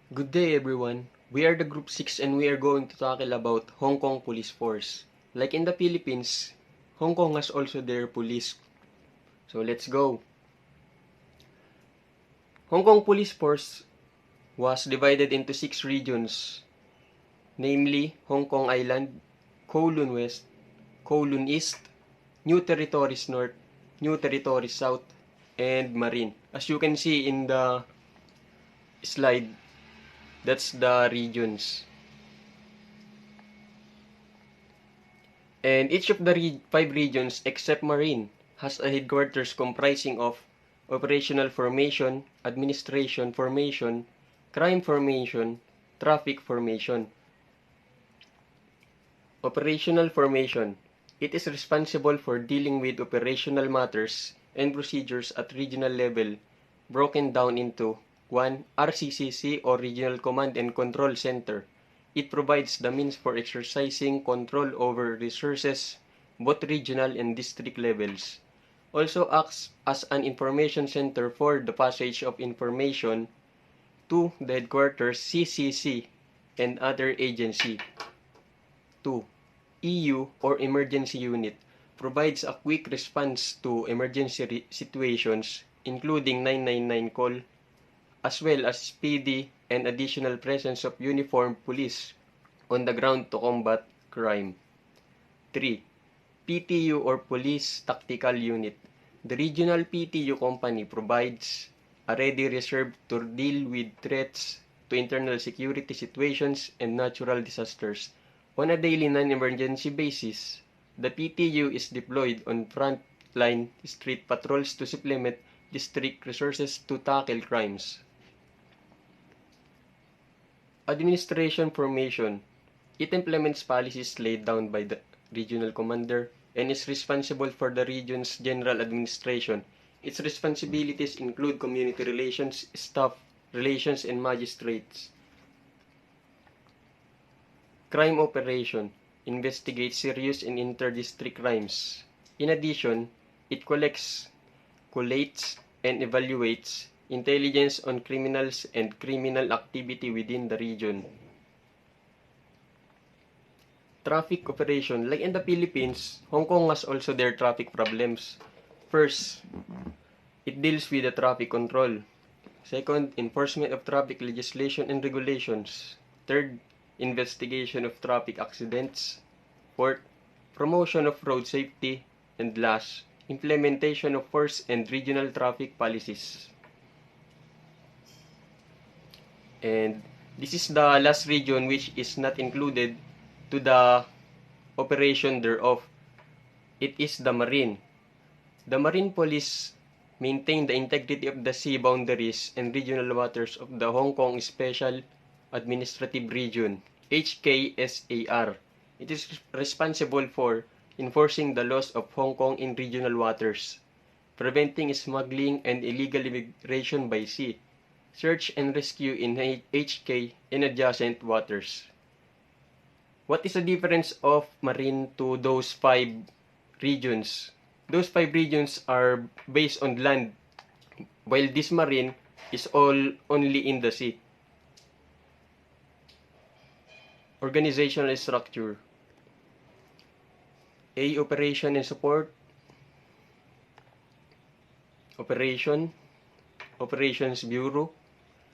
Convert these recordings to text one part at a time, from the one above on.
Good day everyone. We are the Group 6 and we are going to tackle about Hong Kong Police Force. Like in the Philippines, Hong Kong has also their police. So let's go. Hong Kong Police Force was divided into 6 regions, namely Hong Kong Island, Kowloon West, Kowloon East, New Territories North, New Territories South, and Marine. As you can see in the slide, that's the regions. And each of the 5 regions except Marine has a headquarters comprising of operational formation, administration formation, crime formation, traffic formation. Operational formation. It is responsible for dealing with operational matters and procedures at regional level, broken down into 1. RCCC or Regional Command and Control Center. It provides the means for exercising control over resources, both regional and district levels. Also acts as an information center for the passage of information to the headquarters CCC and other agency. 2. EU or Emergency Unit provides a quick response to emergency situations including 999 call, as well as speedy and additional presence of uniformed police on the ground to combat crime. 3. PTU or Police Tactical Unit. The regional PTU company provides a ready reserve to deal with threats to internal security situations and natural disasters. On a daily non-emergency basis, the PTU is deployed on front-line street patrols to supplement district resources to tackle crimes. Administration formation. It implements policies laid down by the regional commander and is responsible for the region's general administration. Its responsibilities include community relations, staff relations, and magistrates. Crime operation investigates serious and inter-district crimes. In addition, it collects, collates, and evaluates intelligence on criminals and criminal activity within the region. Traffic operation. Like in the Philippines, Hong Kong has also their traffic problems. First, it deals with the traffic control. Second, enforcement of traffic legislation and regulations. Third, investigation of traffic accidents. Fourth, promotion of road safety. And last, implementation of force and regional traffic policies. And this is the last region which is not included to the operation thereof. It is the Marine. The Marine Police maintain the integrity of the sea boundaries and regional waters of the Hong Kong Special Administrative Region, HKSAR. It is responsible for enforcing the laws of Hong Kong in regional waters, preventing smuggling and illegal immigration by sea, search and rescue in HK and adjacent waters. What is the difference of Marine to those 5 regions? Those 5 regions are based on land, while this Marine is all only in the sea. Organizational structure. A. Operation and support. Operations Bureau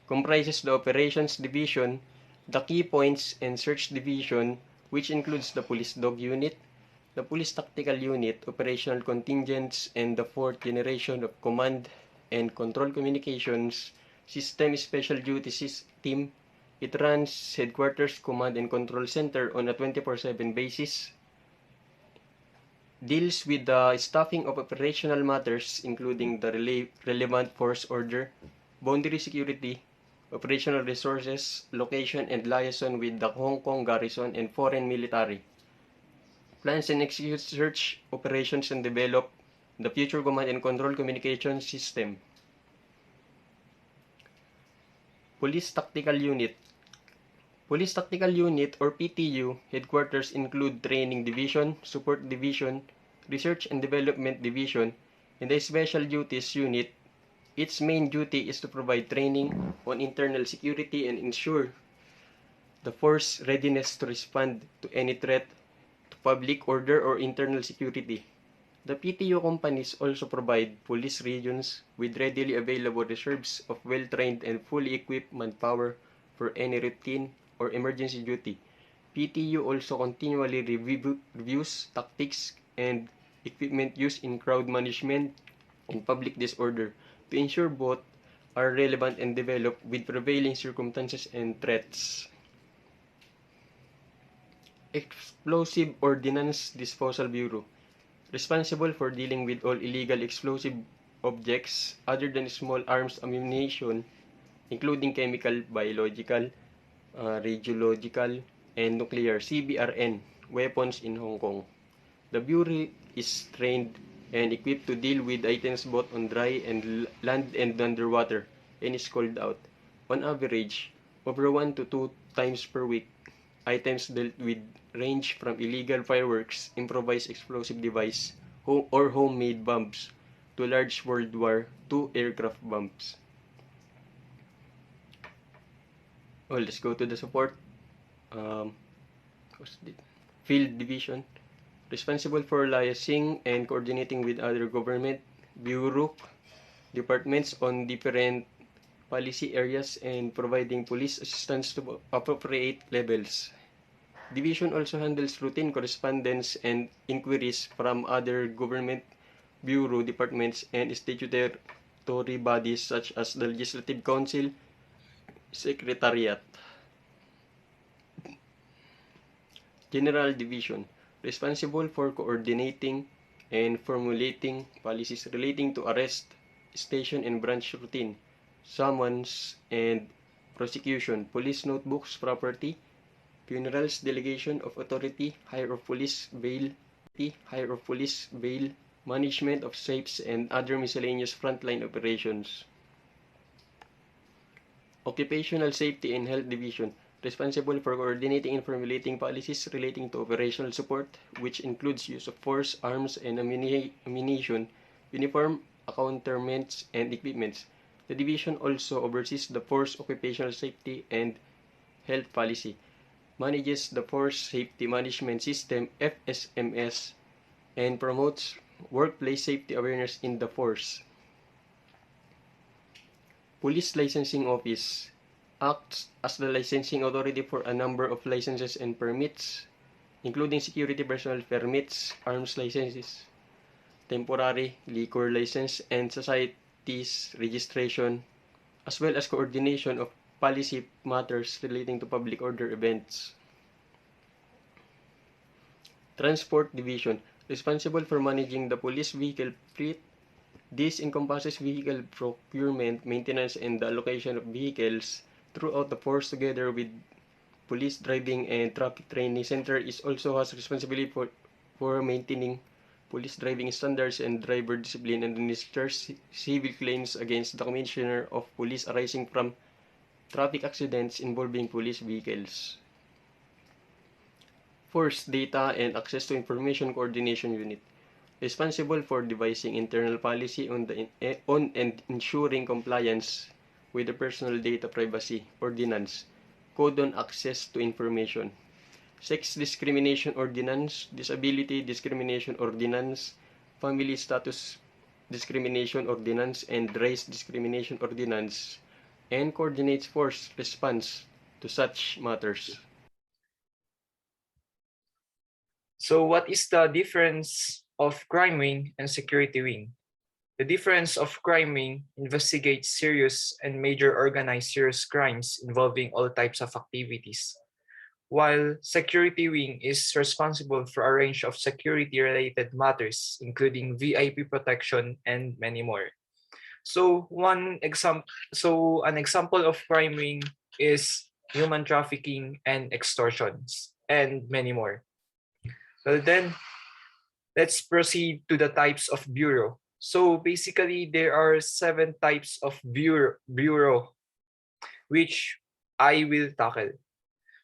comprises the Operations Division, the Key Points and Search Division, which includes the Police Dog Unit, the Police Tactical Unit, Operational Contingents, and the 4th generation of Command and Control Communications System Special Duties Team. It runs Headquarters Command and Control Center on a 24/7 basis. Deals with the staffing of operational matters including the relevant force order, boundary security, operational resources, location, and liaison with the Hong Kong garrison and foreign military. Plans and executes search operations and develop the future command and control communication system. Police Tactical Unit. Police Tactical Unit or PTU headquarters include Training Division, Support Division, Research and Development Division, and the Special Duties Unit Its main duty is to provide training on internal security and ensure the force readiness to respond to any threat to public order or internal security. The PTU companies also provide police regions with readily available reserves of well-trained and fully equipped manpower for any routine or emergency duty. PTU also continually reviews tactics and equipment used in crowd management and public disorder to ensure both are relevant and developed with prevailing circumstances and threats. Explosive Ordnance Disposal Bureau, responsible for dealing with all illegal explosive objects other than small arms ammunition, including chemical, biological, radiological, and nuclear (CBRN) weapons in Hong Kong. The Bureau is trained and equipped to deal with items both on dry and land and underwater, and is called out, on average, over 1 to 2 times per week. Items dealt with range from illegal fireworks, improvised explosive device, or homemade bombs, to large World War II aircraft bombs. Well, let's go to the support. Um, Field Division, responsible for liaising and coordinating with other government bureau departments on different policy areas and providing police assistance to appropriate levels. Division also handles routine correspondence and inquiries from other government bureau departments and statutory bodies such as the Legislative Council, Secretariat. General Division, responsible for coordinating and formulating policies relating to arrest, station and branch routine, summons and prosecution, police notebooks, property, funerals, delegation of authority, hire of police, bail, management of safes and other miscellaneous frontline operations. Occupational Safety and Health Division, responsible for coordinating and formulating policies relating to operational support, which includes use of force, arms, and ammunition, uniform, accoutrements, and equipments. The division also oversees the Force Occupational Safety and Health Policy, manages the Force Safety Management System (FSMS), and promotes workplace safety awareness in the force. Police Licensing Office acts as the licensing authority for a number of licenses and permits, including security personnel permits, arms licenses, temporary liquor license, and societies registration, as well as coordination of policy matters relating to public order events. Transport Division, responsible for managing the police vehicle fleet. This encompasses vehicle procurement, maintenance, and the allocation of vehicles throughout the force. Together with Police Driving and Traffic Training Center is also has responsibility for maintaining police driving standards and driver discipline, and administers civil claims against the Commissioner of Police arising from traffic accidents involving police vehicles. Force Data and Access to Information Coordination Unit, responsible for devising internal policy on and ensuring compliance with the Personal Data Privacy Ordinance, Code on Access to Information, Sex Discrimination Ordinance, Disability Discrimination Ordinance, Family Status Discrimination Ordinance, and Race Discrimination Ordinance, and coordinates force response to such matters. So what is the difference of crime wing and security wing? The difference of crime wing investigates serious and major organized serious crimes involving all types of activities, while security wing is responsible for a range of security-related matters, including VIP protection and many more. So an example of crime wing is human trafficking and extortions, and many more. Well then, let's proceed to the types of bureau. So basically, there are 7 types of bureau, which I will tackle.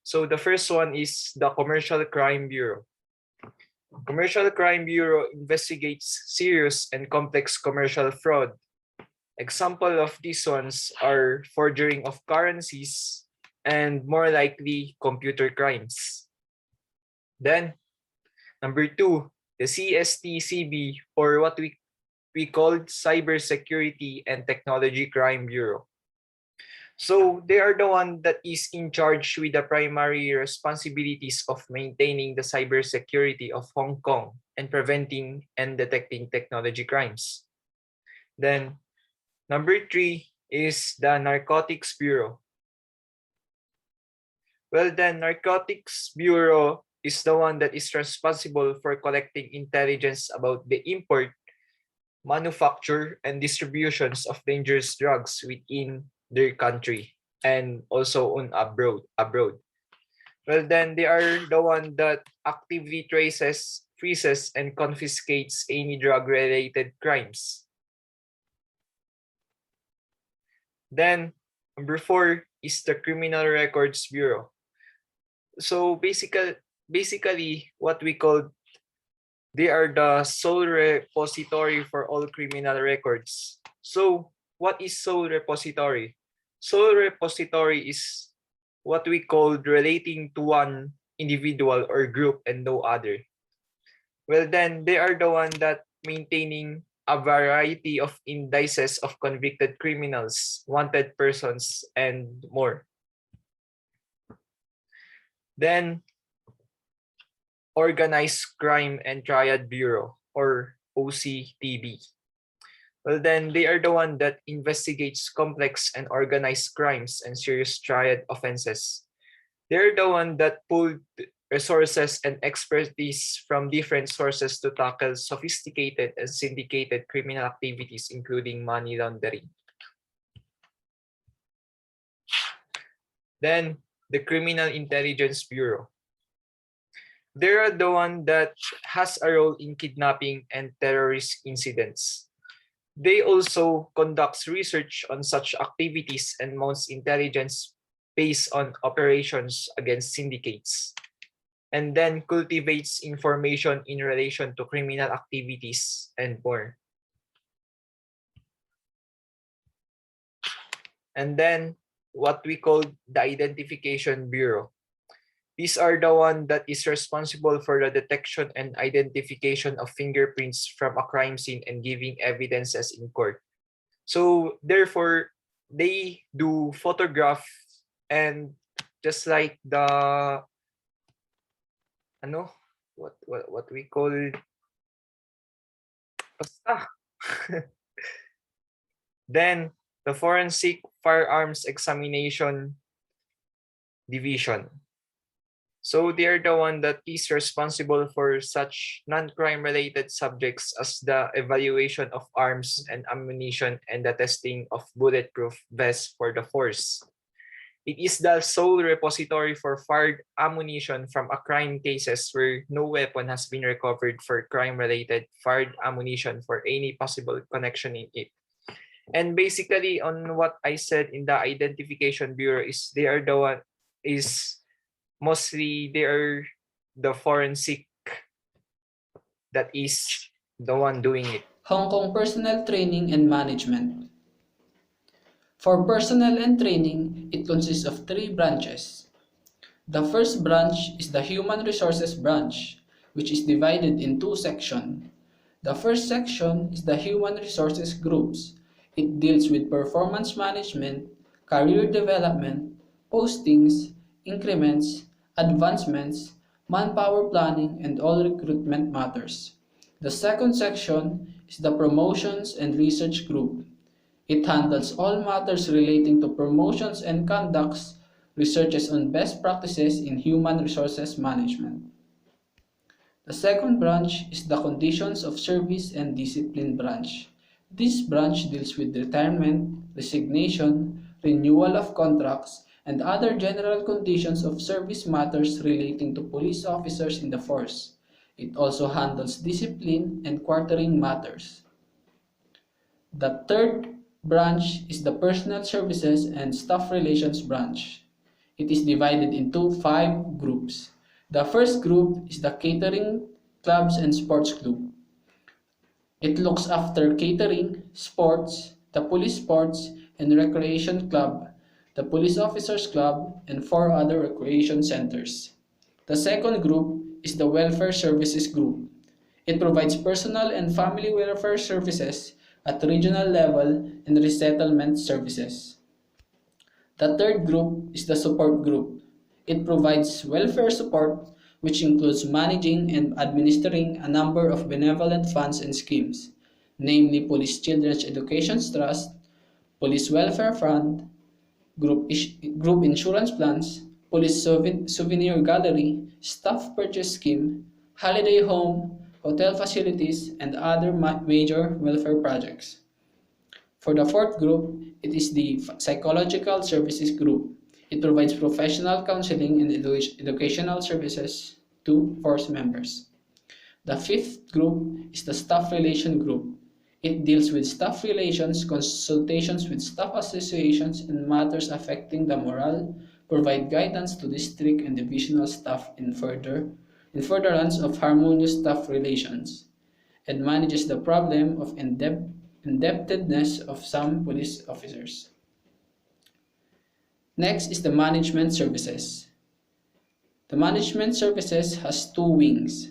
So the first one is the Commercial Crime Bureau. Commercial Crime Bureau investigates serious and complex commercial fraud, Example of these ones are forgering of currencies and more likely computer crimes. Then number 2, the CSTCB, or what we called Cybersecurity and Technology Crime Bureau. So they are the one that is in charge with the primary responsibilities of maintaining the cybersecurity of Hong Kong and preventing and detecting technology crimes. Then number 3 is the Narcotics Bureau. Well, the Narcotics Bureau is the one that is responsible for collecting intelligence about the import, manufacture, and distributions of dangerous drugs within their country and also on abroad. Well, then they are the one that actively traces, freezes, and confiscates any drug-related crimes. Then number 4 is the Criminal Records Bureau. So basically what we call, they are the sole repository for all criminal records. So what is sole repository? Sole repository is what we call relating to one individual or group and no other. Well, then they are the one that maintaining a variety of indices of convicted criminals, wanted persons, and more. Then Organized Crime and Triad Bureau, or OCTB. Well, then they are the one that investigates complex and organized crimes and serious triad offenses. They're the one that pulled resources and expertise from different sources to tackle sophisticated and syndicated criminal activities, including money laundering. Then the Criminal Intelligence Bureau. They're the one that has a role in kidnapping and terrorist incidents. They also conducts research on such activities and mounts intelligence based on operations against syndicates, and then cultivates information in relation to criminal activities and more. And then what we call the Identification Bureau. These are the one that is responsible for the detection and identification of fingerprints from a crime scene and giving evidences in court. So therefore, they do photograph, and just like the what we call, basta. Then the Forensic Firearms Examination Division. So they are the one that is responsible for such non-crime related subjects as the evaluation of arms and ammunition and the testing of bulletproof vests for the force. It is the sole repository for fired ammunition from a crime cases where no weapon has been recovered for crime-related fired ammunition for any possible connection in it. And basically on what I said in the Identification Bureau is they are the one is mostly they are the forensic that is the one doing it. Hong Kong Personnel Training and Management. For personnel and training, it consists of 3 branches. The first branch is the Human Resources branch, which is divided in 2 sections. The first section is the Human Resources groups. It deals with performance management, career development, postings, increments, advancements, manpower planning, and all recruitment matters. The second section is the Promotions and Research group. It handles all matters relating to promotions and conducts researches on best practices in human resources management. The second branch is the Conditions of Service and Discipline branch. This branch deals with retirement, resignation, renewal of contracts, and other general conditions of service matters relating to police officers in the force. It also handles discipline and quartering matters. The third branch is the Personnel Services and Staff Relations branch. It is divided into 5 groups. The first group is the Catering Clubs and Sports Group. It looks after catering, sports, the Police Sports and Recreation Club, the Police Officers Club, and 4 other recreation centers. The second group is the Welfare Services Group. It provides personal and family welfare services at regional level and resettlement services. The third group is the support group. It provides welfare support, which includes managing and administering a number of benevolent funds and schemes, namely Police Children's Education Trust, Police Welfare Fund, group insurance plans, police souvenir gallery, staff purchase scheme, holiday home, hotel facilities, and other major welfare projects. For the fourth group, it is the Psychological Services Group. It provides professional counseling and educational services to force members. The fifth group is the Staff Relation Group. It deals with staff relations, consultations with staff associations, and matters affecting the morale, provide guidance to district and divisional staff in furtherance of harmonious staff relations, and manages the problem of indebtedness of some police officers. Next is the Management Services. The Management Services has two wings.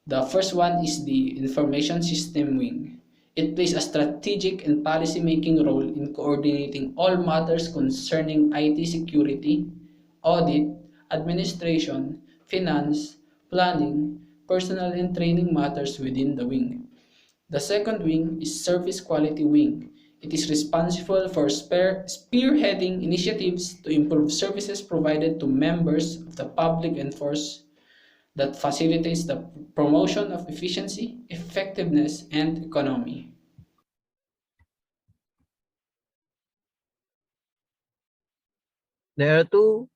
The first one is the Information System Wing. It plays a strategic and policy-making role in coordinating all matters concerning IT security, audit, administration, finance, planning, personnel and training matters within the wing. The second wing is Service Quality Wing. It is responsible for spearheading initiatives to improve services provided to members of the public and force that facilitates the promotion of efficiency, effectiveness, and economy. There are two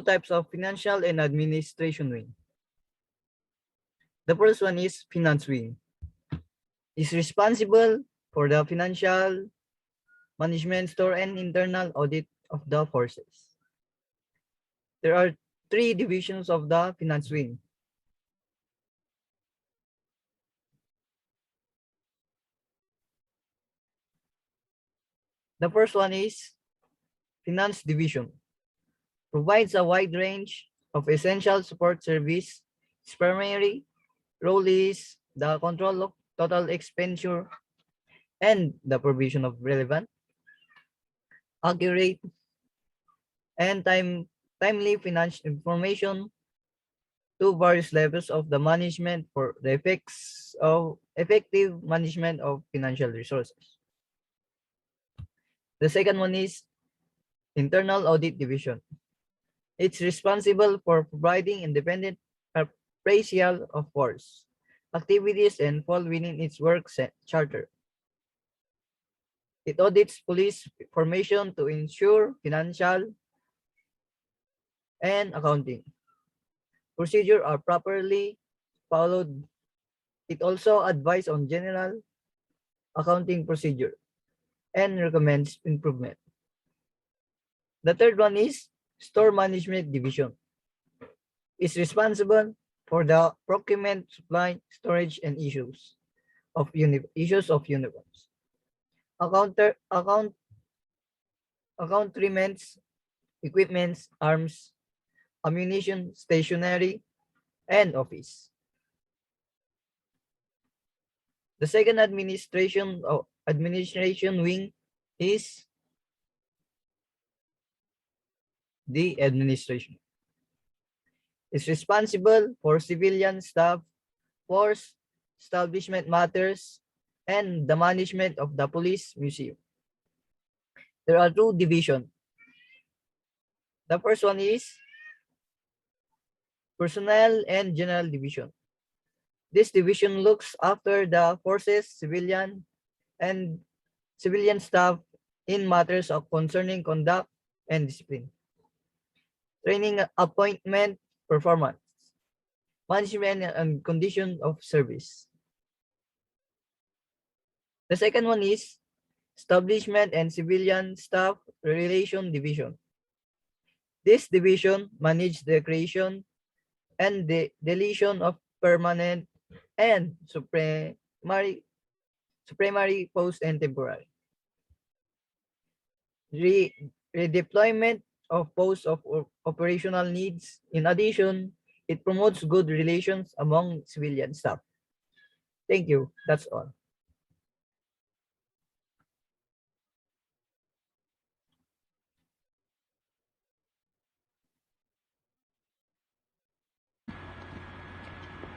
types of financial and administration wing. The first one is finance wing. It's responsible for the financial management, store, and internal audit of the forces. There are 3 divisions of the finance wing. The first one is finance division. Provides a wide range of essential support service. Its primary role is the control of total expenditure and the provision of relevant, accurate, and timely financial information to various levels of the management for the effects of effective management of financial resources. The second one is internal audit division. It's responsible for providing independent appraisal of force activities and fall within its work charter. It audits police formation to ensure financial and accounting procedures are properly followed. It also advises on general accounting procedure and recommends improvement. The third one is store management division. It's responsible for the procurement, supply, storage, and issues of uniforms. Accountments, equipments, arms, ammunition, stationery, and office. The second administration wing is the administration. It's responsible for civilian staff, force, establishment matters, and the management of the police museum. There are 2 divisions. The first one is personnel and general division. This division looks after the forces, civilian, and civilian staff in matters of concerning conduct and discipline, training, appointment, performance, management, and condition of service. The second one is establishment and civilian staff relation division. This division manages the creation and the deletion of permanent and supremary primary, post, and temporary. Redeployment of post of operational needs. In addition, it promotes good relations among civilian staff. Thank you. That's all.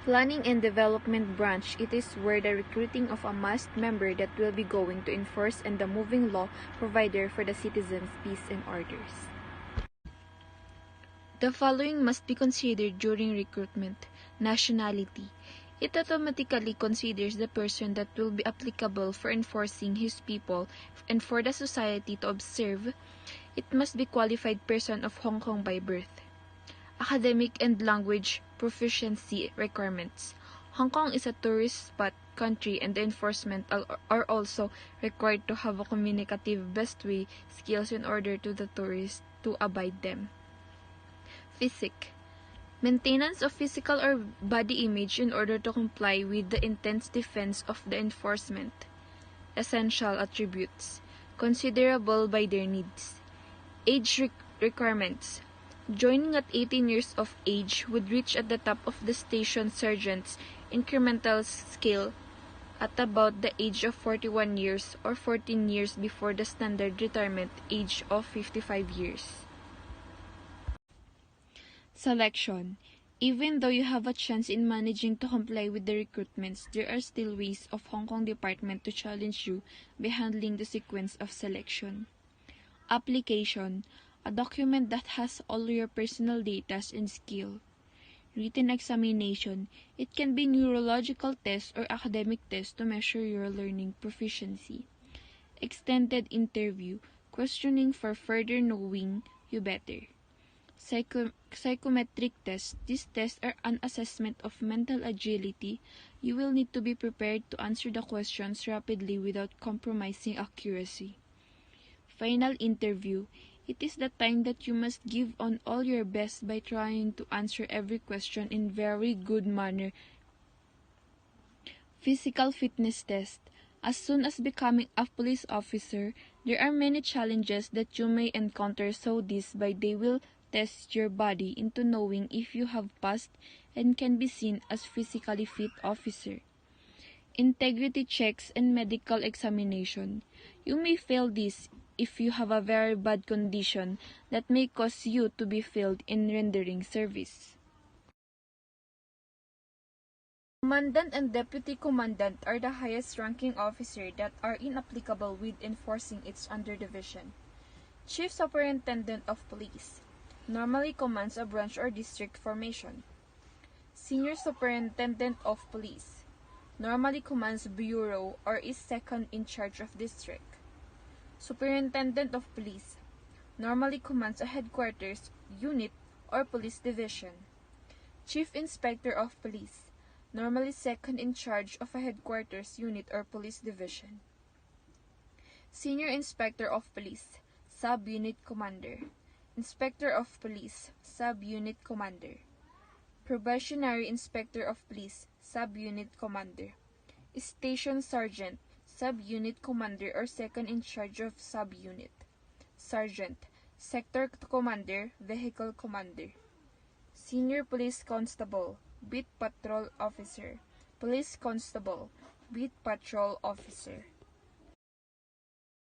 Planning and Development Branch, it is where the recruiting of a masked member that will be going to enforce and the moving law provider for the citizens' peace and orders. The following must be considered during recruitment. Nationality. It automatically considers the person that will be applicable for enforcing his people and for the society to observe. It must be qualified person of Hong Kong by birth. Academic and language proficiency requirements. Hong Kong is a tourist spot country and the enforcement are also required to have a communicative best way skills in order to the tourists to abide them. Physique. Maintenance of physical or body image in order to comply with the intense defense of the enforcement. Essential attributes. Considerable by their needs. Age requirements. Joining at 18 years of age would reach at the top of the station sergeant's incremental scale at about the age of 41 years or 14 years before the standard retirement age of 55 years. Selection. Even though you have a chance in managing to comply with the recruitments, there are still ways of Hong Kong Department to challenge you by handling the sequence of selection. Application. A document that has all your personal data and skill. Written examination. It can be neurological test or academic test to measure your learning proficiency. Extended interview. Questioning for further knowing you better. Psychometric tests. These tests are an assessment of mental agility. You will need to be prepared to answer the questions rapidly without compromising accuracy. Final interview. It is the time that you must give on all your best by trying to answer every question in very good manner. Physical fitness test. As soon as becoming a police officer, there are many challenges that you may encounter, so this by they will test your body into knowing if you have passed and can be seen as physically fit officer. Integrity checks and medical examination. You may fail this if you have a very bad condition that may cause you to be failed in rendering service. Commandant and Deputy Commandant are the highest ranking officer that are inapplicable with enforcing its underdivision. Chief Superintendent of Police normally commands a branch or district formation. Senior Superintendent of Police normally commands bureau or is second in charge of district. Superintendent of Police normally commands a headquarters, unit, or police division. Chief Inspector of Police normally second in charge of a headquarters, unit, or police division. Senior Inspector of Police, Sub-Unit Commander. Inspector of Police, Sub-Unit Commander. Probationary Inspector of Police, Sub-Unit Commander. Station Sergeant, Sub-Unit Commander or second in charge of sub-unit. Sergeant, Sector Commander, Vehicle Commander. Senior Police Constable, Beat Patrol Officer. Police Constable, Beat Patrol Officer.